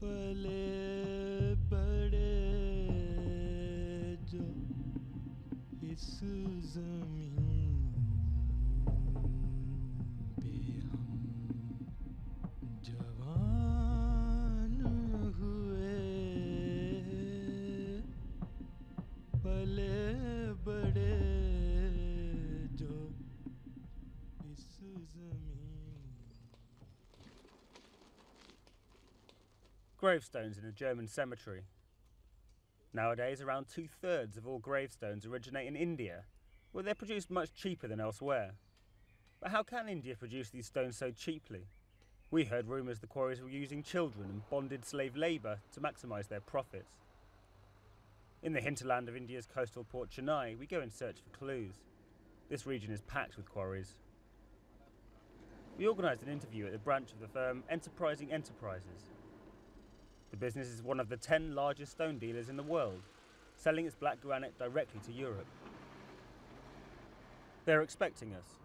पले बड़े जो इस ज़मीन पे हम जवान हुए पले बड़े जो इस ज़मीन. Gravestones in a German cemetery. Nowadays, around 2/3 of all gravestones originate in India, where they're produced much cheaper than elsewhere. But how can India produce these stones so cheaply? We heard rumours the quarries were using children and bonded slave labour to maximise their profits. In the hinterland of India's coastal port Chennai, we go in search for clues. This region is packed with quarries. We organised an interview at the branch of the firm Enterprising Enterprises. The business is one of the 10 largest stone dealers in the world, selling its black granite directly to Europe. They're expecting us.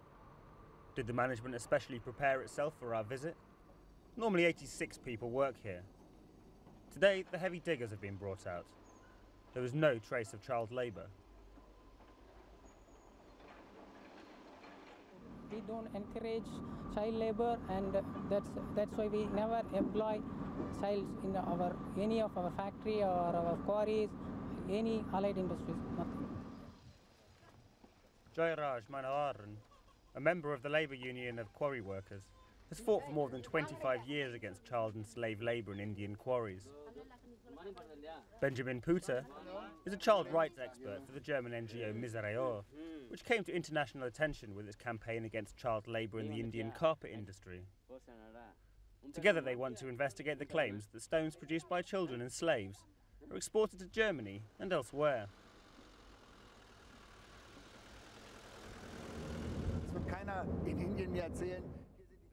Did the management especially prepare itself for our visit? Normally 86 people work here. Today, the heavy diggers have been brought out. There was no trace of child labour. We don't encourage child labor, and that's why we never employ child in any of our factory or our quarries, any allied industries, nothing. Jairaj Manoharan, a member of the labour union of quarry workers, has fought for more than 25 years against child and slave labour in Indian quarries. Benjamin Puta is a child rights expert for the German NGO Misereor, which came to international attention with its campaign against child labour in the Indian carpet industry. Together they want to investigate the claims that stones produced by children and slaves are exported to Germany and elsewhere.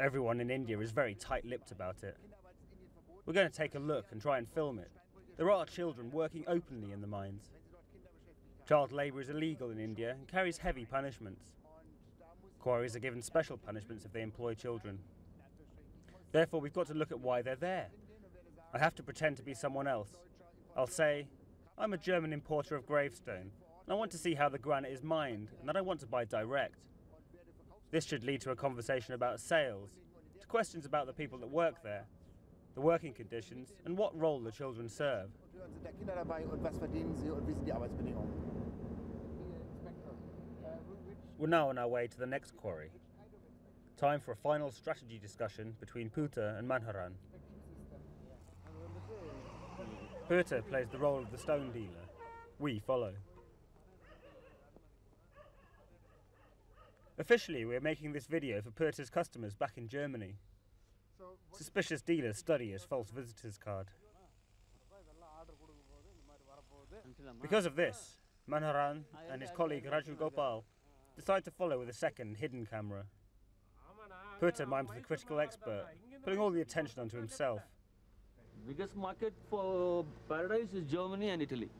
Everyone in India is very tight-lipped about it. We're going to take a look and try and film it. There are children working openly in the mines. Child labour is illegal in India and carries heavy punishments. Quarries are given special punishments if they employ children. Therefore, we've got to look at why they're there. I have to pretend to be someone else. I'll say, I'm a German importer of gravestone, and I want to see how the granite is mined, and that I want to buy direct. This should lead to a conversation about sales, to questions about the people that work there, the working conditions, and what role the children serve. We're now on our way to the next quarry. Time for a final strategy discussion between Puta and Manharan. Puta plays the role of the stone dealer. We follow. Officially, we're making this video for Puta's customers back in Germany. Suspicious dealers study his false visitor's card. Because of this, Manharan and his colleague Raju Gopal decide to follow with a second hidden camera. Puta mimes the critical expert, putting all the attention onto himself. Biggest market for paradise is Germany and Italy.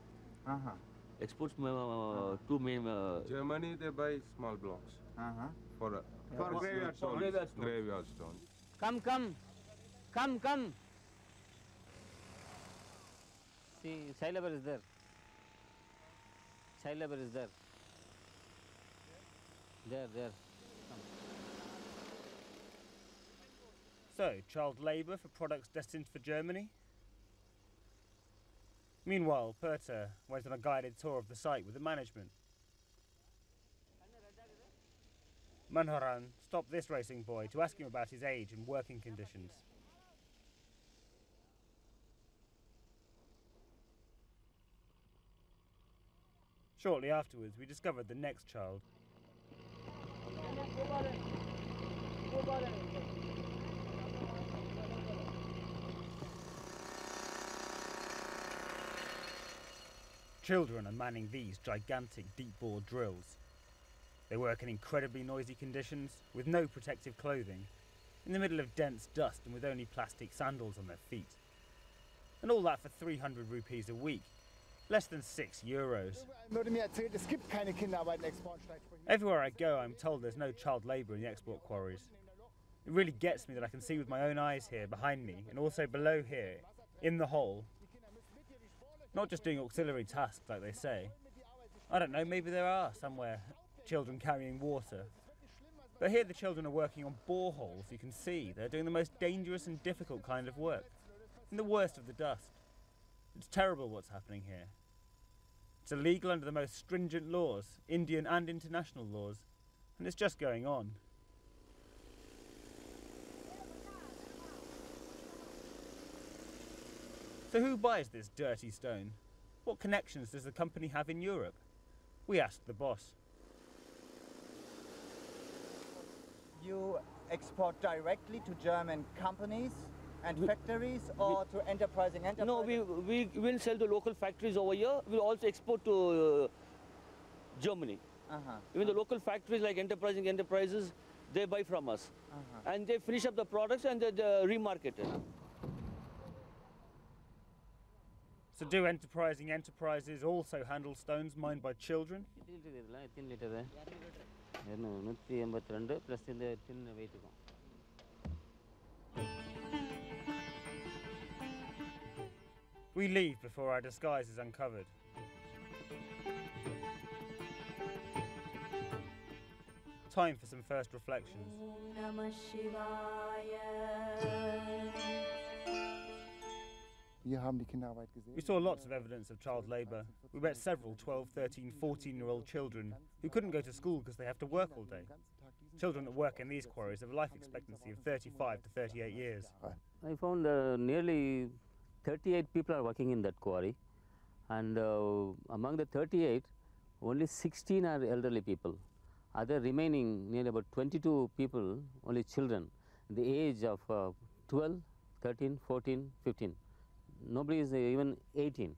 Exports two main. Germany they buy small blocks. For graveyard stones. Graveyard stones. Come. See, child labor is there. Child labor is there. There. Come. So, child labour for products destined for Germany? Meanwhile, Puta went on a guided tour of the site with the management. Manharan stopped this racing boy to ask him about his age and working conditions. Shortly afterwards, we discovered the next child. Children are manning these gigantic deep-bore drills. They work in incredibly noisy conditions, with no protective clothing, in the middle of dense dust and with only plastic sandals on their feet. And all that for 300 rupees a week, less than €6. Everywhere I go, I'm told there's no child labour in the export quarries. It really gets me that I can see with my own eyes here behind me, and also below here, in the hole, not just doing auxiliary tasks like they say. I don't know, maybe there are somewhere children carrying water. But here the children are working on boreholes, you can see. They're doing the most dangerous and difficult kind of work, in the worst of the dust. It's terrible what's happening here. It's illegal under the most stringent laws, Indian and international laws, and it's just going on. So who buys this dirty stone? What connections does the company have in Europe? We asked the boss. You export directly to German companies and factories, or to enterprising enterprises? No, we will sell to local factories over here. We also export to Germany. Even the local factories like enterprising enterprises, they buy from us. And they finish up the products and they remarket it. So do enterprising enterprises also handle stones mined by children? We leave before our disguise is uncovered. Time for some first reflections. We saw lots of evidence of child labour. We met several 12, 13, 14-year-old children who couldn't go to school because they have to work all day. Children that work in these quarries have a life expectancy of 35 to 38 years. I found nearly 38 people are working in that quarry, and among the 38, only 16 are elderly people. Other remaining, nearly about 22 people, only children, the age of 12, 13, 14, 15. Nobody is even 18,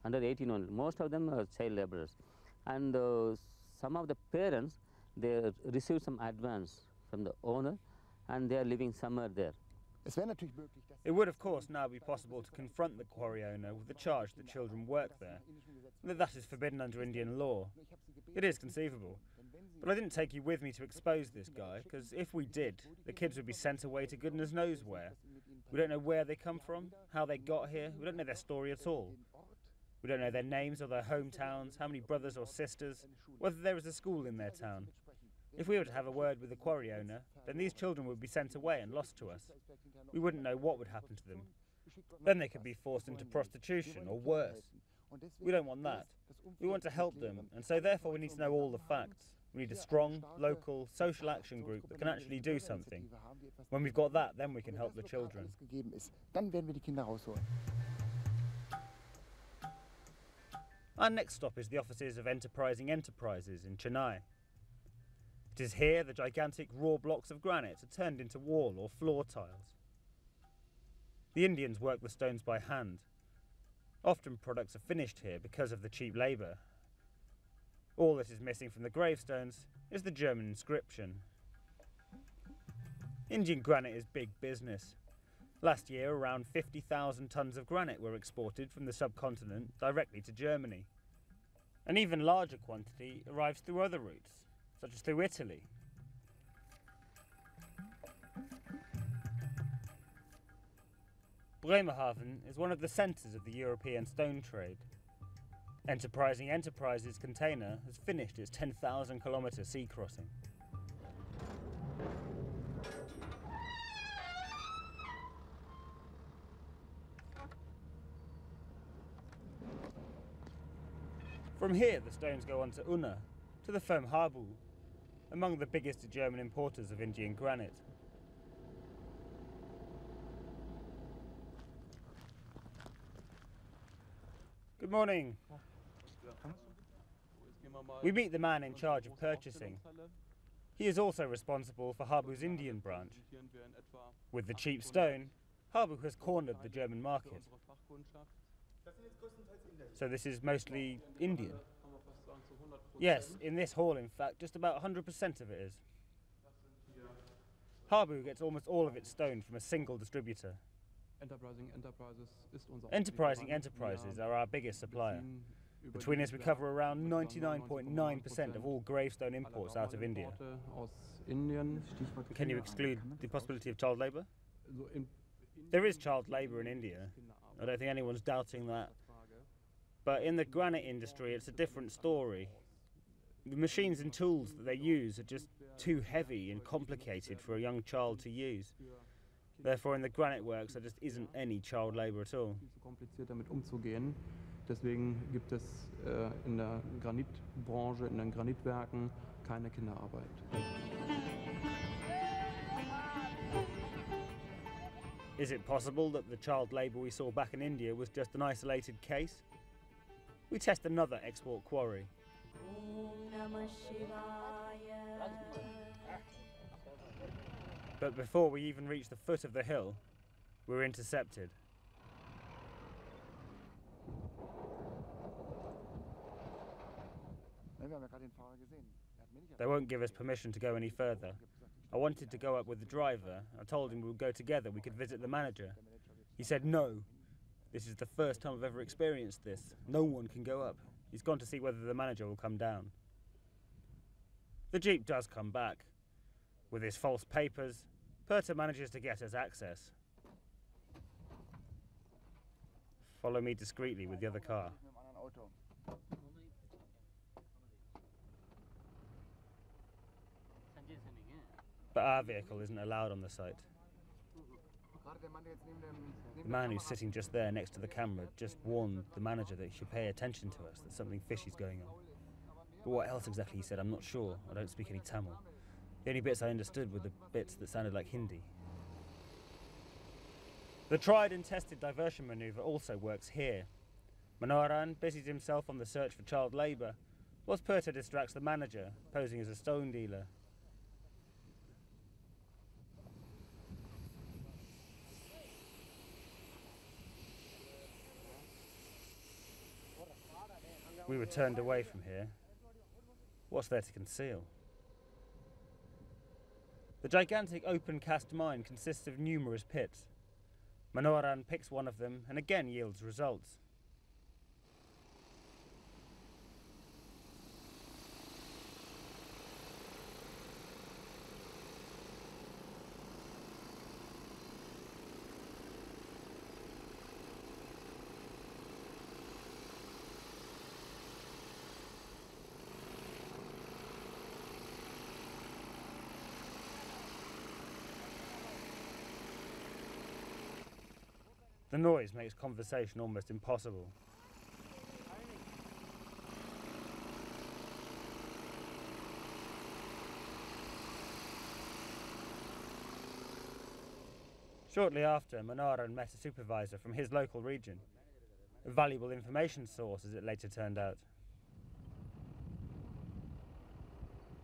under 18 only. Most of them are child laborers. And some of the parents, they received some advance from the owner, and they are living summer there. It would, of course, now be possible to confront the quarry owner with the charge that children work there, and that is forbidden under Indian law. It is conceivable. But I didn't take you with me to expose this guy, because if we did, the kids would be sent away to goodness knows where. We don't know where they come from, how they got here, we don't know their story at all. We don't know their names or their hometowns, how many brothers or sisters, whether there is a school in their town. If we were to have a word with the quarry owner, then these children would be sent away and lost to us. We wouldn't know what would happen to them. Then they could be forced into prostitution or worse. We don't want that. We want to help them, and so therefore we need to know all the facts. We need a strong, local, social action group that can actually do something. When we've got that, then we can help the children. Our next stop is the offices of Enterprising Enterprises in Chennai. It is here the gigantic raw blocks of granite are turned into wall or floor tiles. The Indians work the stones by hand. Often products are finished here because of the cheap labour. All that is missing from the gravestones is the German inscription. Indian granite is big business. Last year, around 50,000 tons of granite were exported from the subcontinent directly to Germany. An even larger quantity arrives through other routes, such as through Italy. Bremerhaven is one of the centres of the European stone trade. Enterprising Enterprises container has finished its 10,000 kilometre sea crossing. From here the stones go on to Unna, to the firm Harbu, among the biggest German importers of Indian granite. Good morning. We meet the man in charge of purchasing. He is also responsible for Harbu's Indian branch. With the cheap stone, Harbu has cornered the German market. So this is mostly Indian? Yes, in this hall in fact, just about 100% of it is. Harbu gets almost all of its stone from a single distributor. Enterprising Enterprises are our biggest supplier. Between us we cover around 99.9% of all gravestone imports out of India. Can you exclude the possibility of child labour? There is child labour in India, I don't think anyone's doubting that. But in the granite industry, it's a different story. The machines and tools that they use are just too heavy and complicated for a young child to use. Therefore, in the granite works, there just isn't any child labour at all. Viel zu kompliziert damit umzugehen. Deswegen gibt es in der Granitbranche, in den Granitwerken keine Kinderarbeit. Is it possible that the child labour we saw back in India was just an isolated case? We test another export quarry. But before we even reach the foot of the hill, we're intercepted. They won't give us permission to go any further. I wanted to go up with the driver. I told him we would go together, we could visit the manager. He said no. This is the first time I've ever experienced this. No one can go up. He's gone to see whether the manager will come down. The jeep does come back. With his false papers, Perta manages to get us access. Follow me discreetly with the other car. But our vehicle isn't allowed on the site. The man who's sitting just there next to the camera just warned the manager that he should pay attention to us, that something fishy's going on. But what else exactly he said, I'm not sure. I don't speak any Tamil. The only bits I understood were the bits that sounded like Hindi. The tried and tested diversion manoeuvre also works here. Manoharan busies himself on the search for child labour, whilst Perta distracts the manager, posing as a stone dealer. We were turned away from here. What's there to conceal? The gigantic open cast mine consists of numerous pits. Manoharan picks one of them and again yields results. The noise makes conversation almost impossible. Shortly after, Manoharan met a supervisor from his local region, a valuable information source as it later turned out.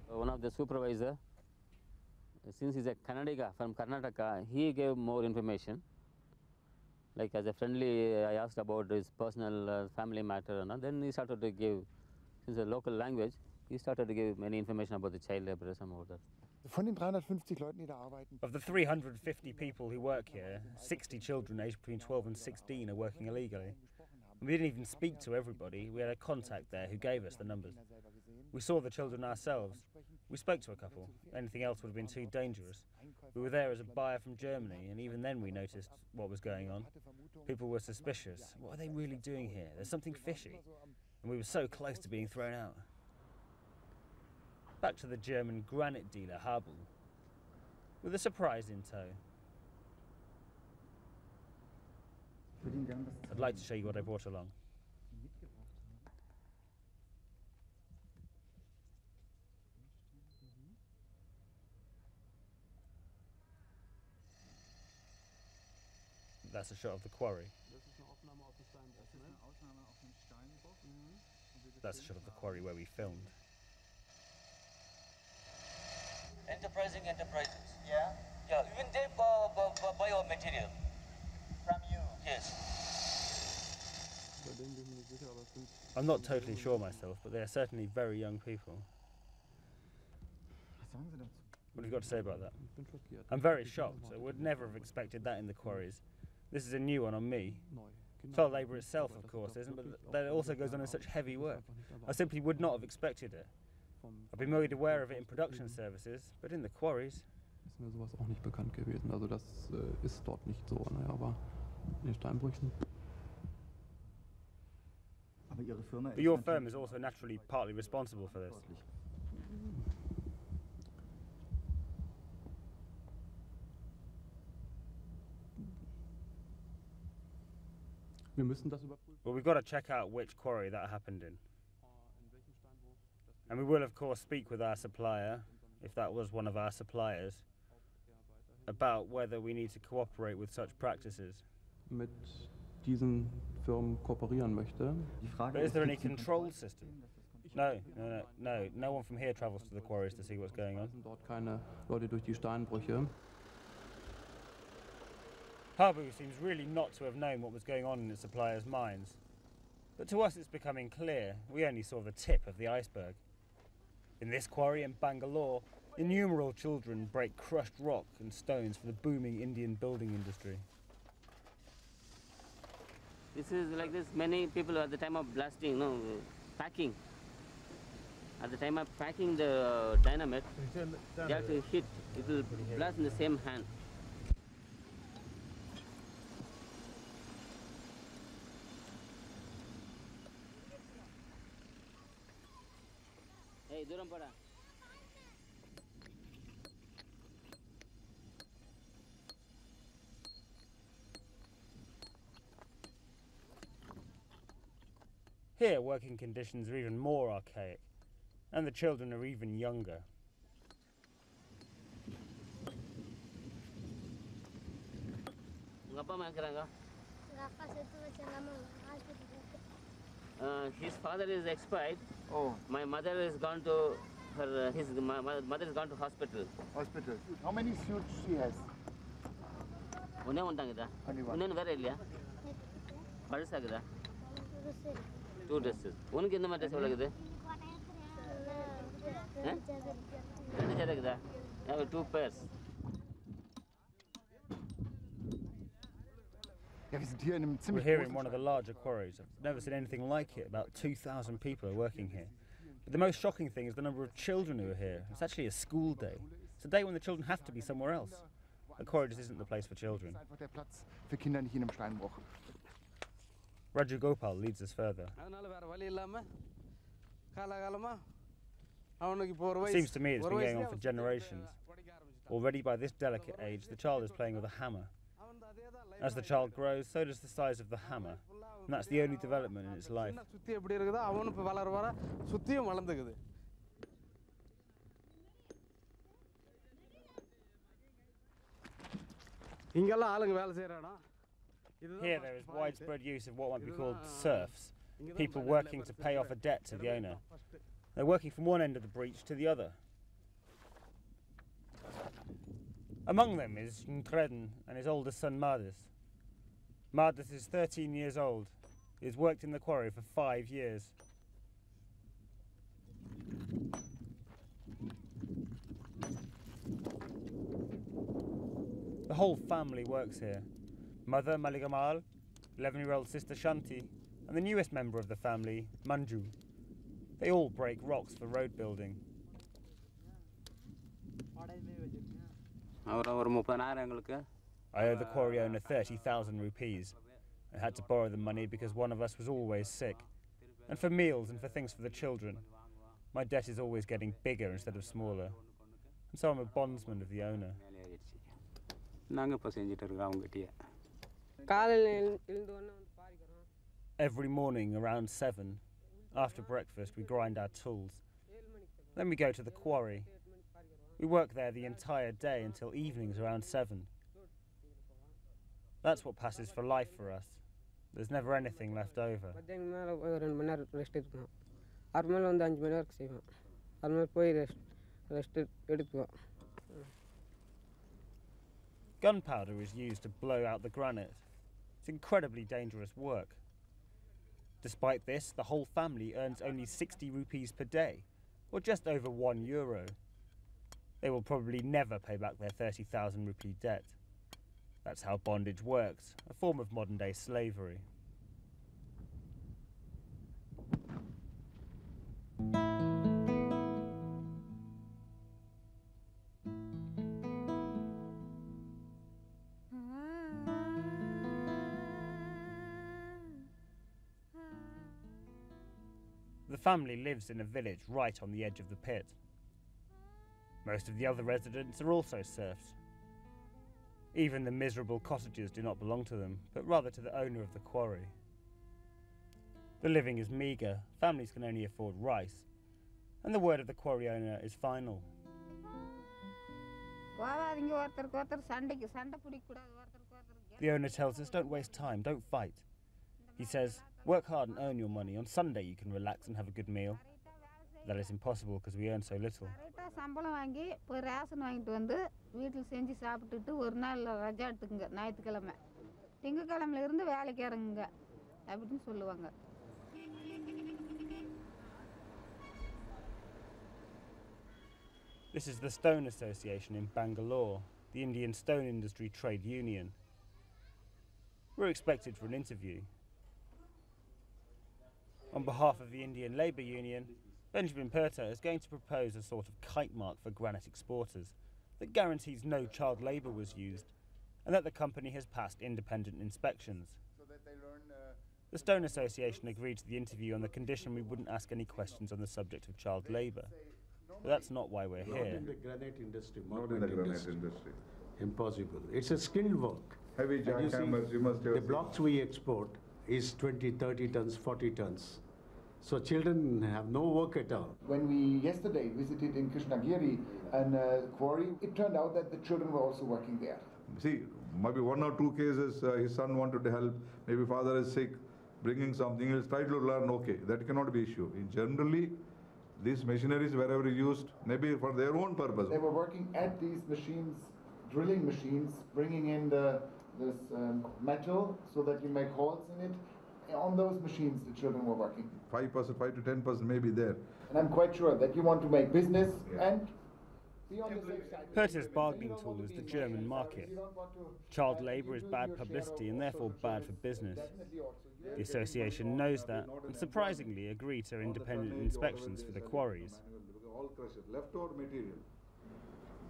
One of the supervisor, since he's a Kannadiga from Karnataka, he gave more information. Like as a friendly, I asked about his personal family matter, and then he started to give, since a local language, he started to give many information about the child labourers and all that. Von den 350 Leuten, die da arbeiten. Of the 350 people who work here, 60 children aged between 12 and 16 are working illegally. And we didn't even speak to everybody. We had a contact there who gave us the numbers. We saw the children ourselves. We spoke to a couple. Anything else would have been too dangerous. We were there as a buyer from Germany, and even then we noticed what was going on. People were suspicious. What are they really doing here? There's something fishy. And we were so close to being thrown out. Back to the German granite dealer, Habel, with a surprise in tow. I'd like to show you what I brought along. That's a shot of the quarry. That's a shot of the quarry where we filmed. Enterprises. Yeah? Yeah, even they buy our material. From you? Yes. I'm not totally sure myself, but they are certainly very young people. What have you got to say about that? I'm very shocked. I would never have expected that in the quarries. This is a new one on me. Child labour itself, of course, isn't, but that also goes on in such heavy work. I simply would not have expected it. I've been made aware of it in production services, but in the quarries... Ist mir sowas auch nicht bekannt gewesen. Also das ist dort nicht so, naja, aber in den Steinbrüchen But your firm is also naturally partly responsible for this. Wir müssen das überprüfen. Well, we've got to check out which quarry that happened in. And we will, of course, speak with our supplier, if that was one of our suppliers, about whether we need to cooperate with such practices. Mit diesen Firmen kooperieren möchte. But is there any control system? No one from here travels to the quarries to see what's going on. Dort keine Leute durch die Steinbrüche. Habu seems really not to have known what was going on in the supplier's mines. But to us it's becoming clear, we only saw the tip of the iceberg. In this quarry in Bangalore, innumerable children break crushed rock and stones for the booming Indian building industry. This is like this, many people at the time of blasting, packing. At the time of packing the dynamite, they have to hit, it will blast in the same hand. Hey, duram pada. Here, working conditions are even more archaic, and the children are even younger. His father is expired. Oh. My mother is gone to her. My mother is gone to hospital. Hospital. How many suits she has? Only one. Only where area? Padisagada. 2 dresses. One kinda matter so like that. Huh? I have 2 pairs. We're here in one of the larger quarries. I've never seen anything like it. About 2,000 people are working here. But the most shocking thing is the number of children who are here. It's actually a school day. It's a day when the children have to be somewhere else. A quarry just isn't the place for children. Raju Gopal leads us further. It seems to me it's been going on for generations. Already by this delicate age, the child is playing with a hammer. As the child grows, so does the size of the hammer, and that's the only development in its life. Here there is widespread use of what might be called serfs, people working to pay off a debt to the owner. They're working from one end of the breach to the other. Among them is Nkreden and his oldest son Mardis. Mardis is 13 years old. He has worked in the quarry for 5 years. The whole family works here. Mother Maligamal, 11-year-old sister Shanti, and the newest member of the family, Manju. They all break rocks for road building. I owe the quarry owner 30,000 rupees. I had to borrow the money because one of us was always sick. And for meals and for things for the children. My debt is always getting bigger instead of smaller. And so I'm a bondsman of the owner. Every morning around 7, after breakfast, we grind our tools. Then we go to the quarry. We work there the entire day until evenings around 7. That's what passes for life for us. There's never anything left over. Gunpowder is used to blow out the granite. It's incredibly dangerous work. Despite this, the whole family earns only 60 rupees per day, or just over €1. They will probably never pay back their 30,000 rupee debt. That's how bondage works, a form of modern-day slavery. family lives in a village right on the edge of the pit. Most of the other residents are also serfs. Even the miserable cottages do not belong to them, but rather to the owner of the quarry. The living is meagre, families can only afford rice, and the word of the quarry owner is final. The owner tells us don't waste time, don't fight. He says, work hard and earn your money. On Sunday you can relax and have a good meal. That is impossible because we earn so little. This is the Stone Association in Bangalore, the Indian stone industry trade union. We're expected for an interview. On behalf of the Indian Labour Union, Benjamin Purta is going to propose a sort of kite mark for granite exporters that guarantees no child labour was used and that the company has passed independent inspections. The Stone Association agreed to the interview on the condition we wouldn't ask any questions on the subject of child labour. But that's not why we're here. Not in the granite industry, Not in the granite industry. Impossible. It's a skilled work. Heavy jackhammers, you must have the blocks we export is 20, 30 tons, 40 tons. So children have no work at all. When we yesterday visited in Krishnagiri and quarry, it turned out that the children were also working there. See, maybe 1 or 2 cases, his son wanted to help, maybe father is sick, bringing something, he'll try to learn, okay, that cannot be issue. Generally, these machineries, wherever used, maybe for their own purpose. They were working at these machines, drilling machines, bringing in this metal so that you make holes in it. On those machines, the children were working. 5%, 5 to 10% may be there. And I'm quite sure that you want to make business and be on the safe side. Purta's bargaining tool is the German market. Child labour is bad publicity and therefore bad for business. The association knows that and surprisingly agreed to independent inspections for the quarries. All crushed, leftover material.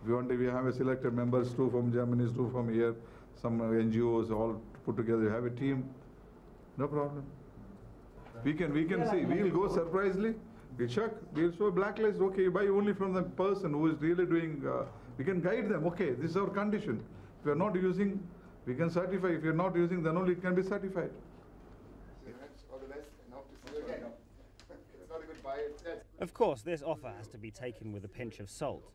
We have a selected members, 2 from Germany, 2 from here, some NGOs all put together, have a team. No problem. We can see. We will go surprisingly. We check. We will show a blacklist. Okay, you buy only from the person who is really doing. We can guide them. Okay, this is our condition. If you are not using, we can certify. If you are not using, then only it can be certified. All the best and hope to see you again. It's not a goodbye. Of course, this offer has to be taken with a pinch of salt.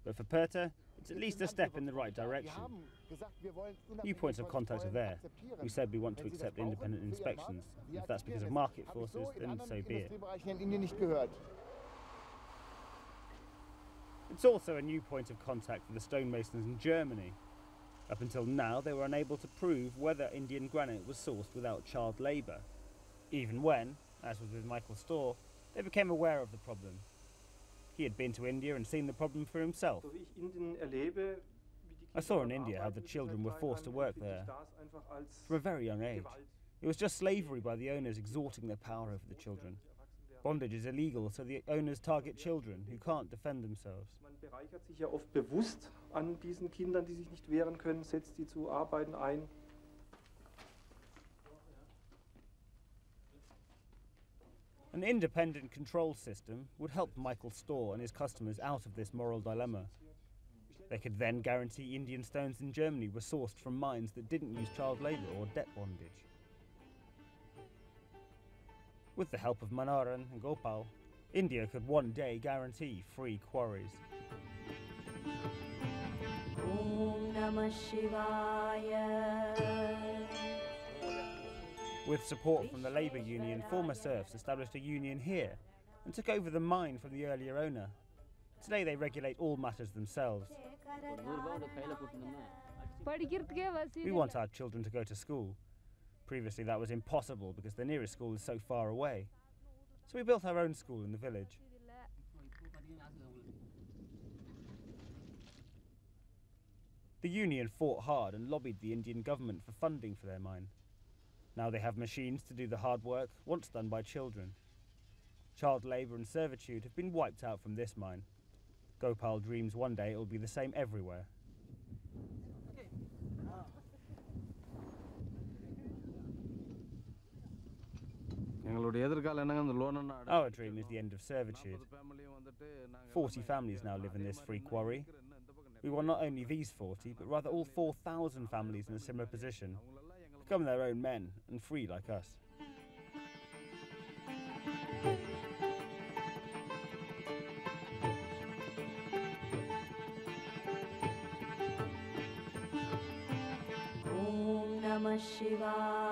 But for Purta, it's at least a step in the right direction. New points of contact are there. We said we want to accept independent inspections. If that's because of market forces, then so be it. It's also a new point of contact for the stonemasons in Germany. Up until now, they were unable to prove whether Indian granite was sourced without child labour, even when, as was with Michael Storr, they became aware of the problem. He had been to India and seen the problem for himself. I saw in India how the children were forced to work there from a very young age. It was just slavery by the owners exerting their power over the children. Bondage is illegal, so the owners target children who can't defend themselves. Man bereichert sich ja oft bewusst an diesen Kindern, die sich nicht wehren können, setzt die zu Arbeiten ein. An independent control system would help Michael Storr and his customers out of this moral dilemma. They could then guarantee Indian stones in Germany were sourced from mines that didn't use child labour or debt bondage. With the help of Manoharan and Gopal, India could one day guarantee free quarries. Om Namah Shivaya. With support from the labour union, former serfs established a union here and took over the mine from the earlier owner. Today they regulate all matters themselves. We want our children to go to school. Previously that was impossible because the nearest school is so far away. So we built our own school in the village. The union fought hard and lobbied the Indian government for funding for their mine. Now they have machines to do the hard work, once done by children. Child labour and servitude have been wiped out from this mine. Gopal dreams one day it will be the same everywhere. ഞങ്ങൾ Our dream is the end of servitude. 40 families now live in this free quarry. We want not only these 40, but rather all 4,000 families in a similar position, become their own men and free like us. Om Namah Shivaya.